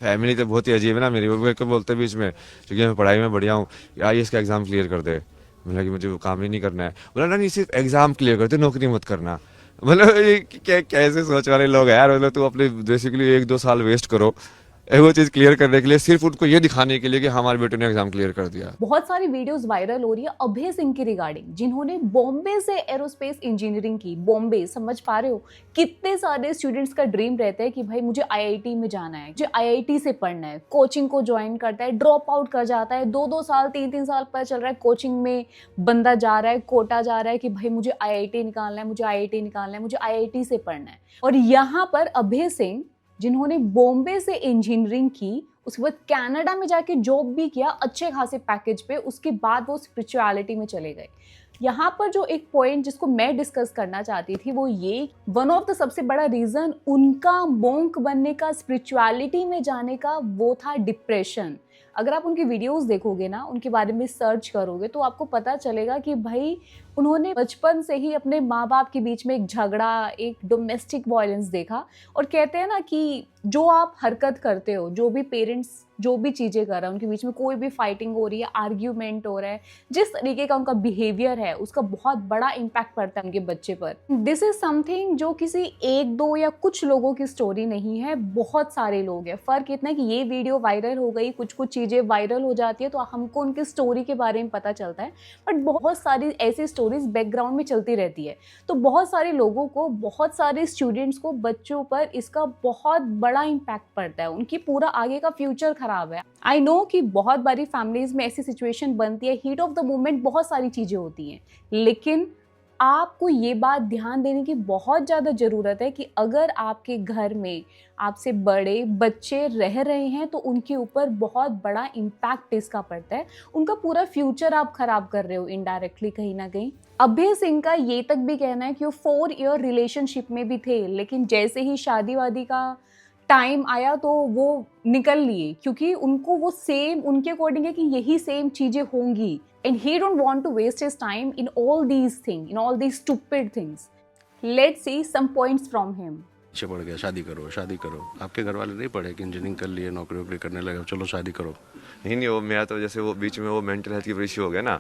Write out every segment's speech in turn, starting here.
Family तो बहुत ही अजीब है ना मेरी। वो मेरे को बोलते हैं बीच में, क्योंकि मैं पढ़ाई में बढ़िया हूँ, आईएएस का एग्जाम क्लियर कर दे। बोला कि मुझे वो काम ही नहीं करना है। बोला ना, नहीं सिर्फ एग्जाम क्लियर कर दे, नौकरी मत करना। मतलब ये कैसे सोच वाले लोग हैं यार। मतलब तू अपने बेसिकली 1-2 साल वेस्ट करो वो चीज़ क्लियर करने के लिए, सिर्फ उनको ये दिखाने के लिए कि हमारे बेटे ने एग्जाम क्लियर कर दिया। बहुत सारी वीडियोस वायरल हो रही है अभय सिंह की रिगार्डिंग, जिन्होंने बॉम्बे से एरोस्पेस इंजीनियरिंग की। बॉम्बे, समझ पा रहे हो? कितने सारे स्टूडेंट्स का ड्रीम रहता है कि भाई मुझे आईआईटी में जाना है, मुझे आईआईटी से पढ़ना है। कोचिंग को ज्वाइन करता है, ड्रॉप आउट कर जाता है, 2-2 साल 3-3 साल पता चल रहा है कोचिंग में बंदा जा रहा है, कोटा जा रहा है कि भाई मुझे आईआईटी निकालना है, मुझे आईआईटी निकालना है, मुझे आईआईटी से पढ़ना है। और यहाँ पर अभय सिंह, जिन्होंने बॉम्बे से इंजीनियरिंग की, उसके बाद कनाडा में जाके जॉब भी किया अच्छे खासे पैकेज पे, उसके बाद वो स्पिरिचुअलिटी में चले गए। यहाँ पर जो एक पॉइंट जिसको मैं डिस्कस करना चाहती थी वो ये, वन ऑफ द सबसे बड़ा रीजन उनका मोंक बनने का, स्पिरिचुअलिटी में जाने का, वो था डिप्रेशन। अगर आप उनकी वीडियोस देखोगे ना, उनके बारे में सर्च करोगे, तो आपको पता चलेगा कि भाई उन्होंने बचपन से ही अपने माँ बाप के बीच में एक झगड़ा, एक डोमेस्टिक वायलेंस देखा। और कहते हैं ना कि जो आप हरकत करते हो, जो भी पेरेंट्स जो भी चीज़ें कर रहे हैं, उनके बीच में कोई भी फाइटिंग हो रही है, आर्ग्यूमेंट हो रहा है, जिस तरीके का उनका बिहेवियर है, उसका बहुत बड़ा इम्पैक्ट पड़ता है उनके बच्चे पर। दिस इज समथिंग जो किसी 1-2 या कुछ लोगों की स्टोरी नहीं है, बहुत सारे लोग हैं। फ़र्क इतना है कि ये वीडियो वायरल हो गई, कुछ कुछ चीज़ें वायरल हो जाती है तो हमको उनकी स्टोरी के बारे में पता चलता है, बट बहुत सारी ऐसी स्टोरीज बैकग्राउंड में चलती रहती है। तो बहुत सारे लोगों को, बहुत सारे स्टूडेंट्स को, बच्चों पर इसका बहुत बड़ा इम्पैक्ट पड़ता है, उनकी पूरा आगे का फ्यूचर खराब है। आई नो कि बहुत बारी फैमिलीज में ऐसी सिचुएशन बनती है, हीट ऑफ द मोमेंट बहुत सारी चीज़ें होती हैं, लेकिन आपको ये बात ध्यान देने की बहुत ज़्यादा ज़रूरत है कि अगर आपके घर में आपसे बड़े बच्चे रह रहे हैं तो उनके ऊपर बहुत बड़ा इम्पैक्ट इसका पड़ता है। उनका पूरा फ्यूचर आप खराब कर रहे हो इनडायरेक्टली कहीं ना कहीं। अभय सिंह का ये तक भी कहना है कि वो 4 ईयर रिलेशनशिप में भी थे, लेकिन जैसे ही शादी वादी का टाइम आया तो वो निकल लिए, क्योंकि उनको वो सेम, उनके अकॉर्डिंग है कि यही सेम चीज़ें होंगी। And he don't want to waste his time in all these things, in all these stupid things. Let's see some points from him. पीछे पड़ गया, शादी करो शादी करो। आपके घर वाले नहीं पढ़े कि इंजीनियरिंग कर लिए, नौकरी वोकरी करने लगे, चलो शादी करो? नहीं, वो मेरा तो जैसे वो बीच में वो मेंटल हेल्थ की इश्यू हो गया ना,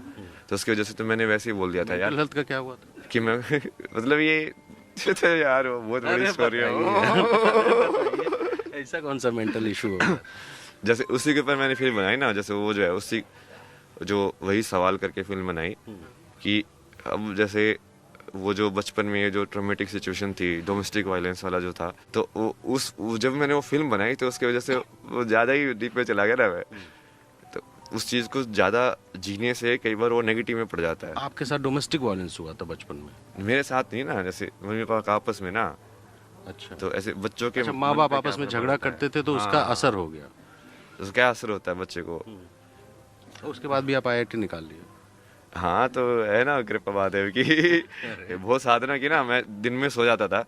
तो उसकी वजह से तो मैंने वैसे ही बोल दिया था यार। मेंटल हेल्थ का क्या हुआ था? कि मैं मतलब ये तो यार वो बहुत बड़ी स्टोरी है। ऐसा कौन सा मेंटल इशू हो? जैसे उसी के ऊपर मैंने फिल्म बनाई ना, जैसे वो जो है उसी जो वही सवाल करके फिल्म बनाई कि अब जैसे वो जो बचपन में ये जो ट्रॉमेटिक सिचुएशन थी, डोमेस्टिक वायलेंस वाला जो था, तो जब मैंने वो फिल्म बनाई तो उसकी वजह से वो ज़्यादा ही डीप में चला गया ना मैं। तो उस चीज़ को ज़्यादा जीने से कई बार वो नेगेटिव में पड़ जाता है। आपके साथ डोमेस्टिक वायलेंस हुआ था बचपन में? मेरे साथ नहीं ना, जैसे मम्मी पापा आपस में ना, अच्छा, तो ऐसे बच्चों के माँ बाप आपस में झगड़ा करते थे तो उसका असर हो गया। उसका क्या असर होता है बच्चे को। तो उसके बाद भी आप आईआईटी निकाल लिए? हाँ, तो है ना कृपा महादेव की बहुत साधना की ना। मैं दिन में सो जाता था,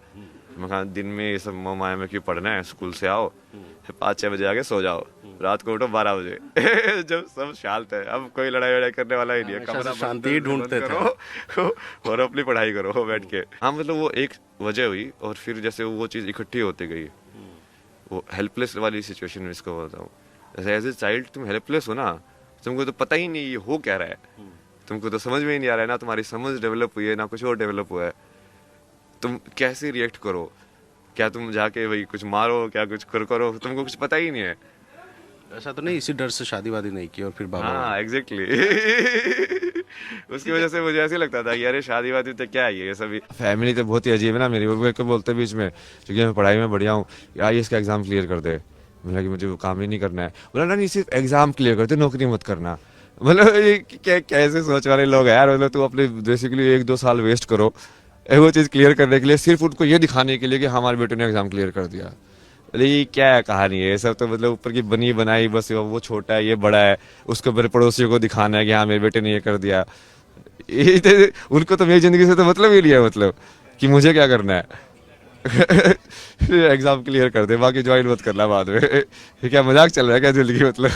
मैं कहा दिन में ये सब माया में क्यों पढ़ना है, स्कूल से आओ 5-6 बजे आके सो जाओ, रात को उठो 12 बजे जब सब शांत है, अब कोई लड़ाई वड़ाई करने वाला ही नहीं है, हमेशा कमरा से शांति ढूंढते थे करो और अपनी पढ़ाई करो बैठ के। हाँ, मतलब वो एक वजह हुई, और फिर जैसे वो चीज़ इकट्ठी होती गई, वो हेल्पलेस वाली सिचुएशन में इसको बोलता हूँ। जैसे एज ए चाइल्ड तुम हेल्पलेस हो ना, तुमको तो पता ही नहीं ये हो क्या रहा है, तुमको तो समझ में ही नहीं आ रहा है ना, तुम्हारी समझ डेवलप हुई है ना कुछ और डेवलप हुआ है, तुम कैसे रिएक्ट करो, क्या तुम जाके वही कुछ मारो, क्या कुछ करो, तुमको कुछ पता ही नहीं है। ऐसा तो नहीं इसी डर से शादी वादी नहीं की और फिर बाबा? हाँ, एग्जैक्टली उसकी वजह से मुझे ऐसे लगता था कि अरे शादी वादी तो क्या है ये सभी। फैमिली तो बहुत ही अजीब है ना मेरी। वो मेरे को बोलते बीच में, क्योंकि मैं पढ़ाई में बढ़िया हूँ, आईएएस का एग्जाम क्लियर कर दे। बोला कि मुझे वो काम ही नहीं करना है। बोला ना, नहीं सिर्फ एग्जाम क्लियर कर दे, नौकरी मत करना। मतलब ये कैसे सोच वाले लोग हैं यार। मतलब तू अपने बेसिकली 1-2 साल वेस्ट करो वो चीज़ क्लियर करने के लिए, सिर्फ उनको ये दिखाने के लिए कि हमारे बेटे ने एग्जाम क्लियर कर दिया। अरे ये क्या है कहानी है, ये सब तो मतलब ऊपर की बनी बनाई, बस वो छोटा है ये बड़ा है, उसको मेरे पड़ोसियों को दिखाना है कि हाँ मेरे बेटे ने ये कर दिया। ये तो, उनको तो मेरी जिंदगी से तो मतलब ही नहीं है, मतलब कि मुझे क्या करना है एग्जाम क्लियर कर दे, बाकी ज्वाइन मत करना बाद में। ये क्या मजाक चल रहा है क्या जिंदगी, मतलब